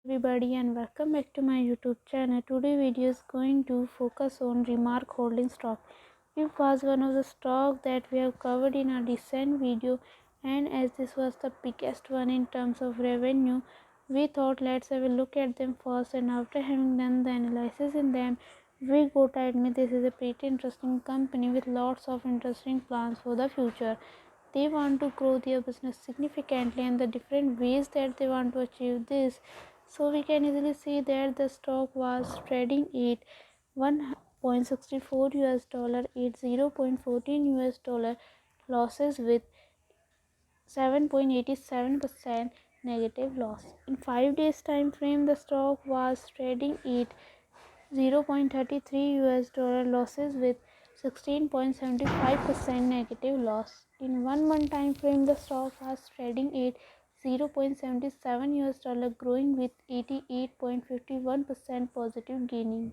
Everybody and welcome back to my YouTube channel. Today video is going to focus on Remark holding stock. It was one of the stock that we have covered in a recent video, and as this was the biggest one in terms of revenue, we thought let's have a look at them first, and after having done the analysis in them, we go to admit this is a pretty interesting company with lots of interesting plans for the future. They want to grow their business significantly and the different ways that they want to achieve this. So we can easily see that the stock was trading at 1.64 US dollar at 0.14 US dollar losses with 7.87% negative loss. In 5 days time frame, the stock was trading at 0.33 US dollar losses with 16.75% negative loss. In 1 month time frame, the stock was trading at 0.77 US dollar growing with 88.51% positive gaining.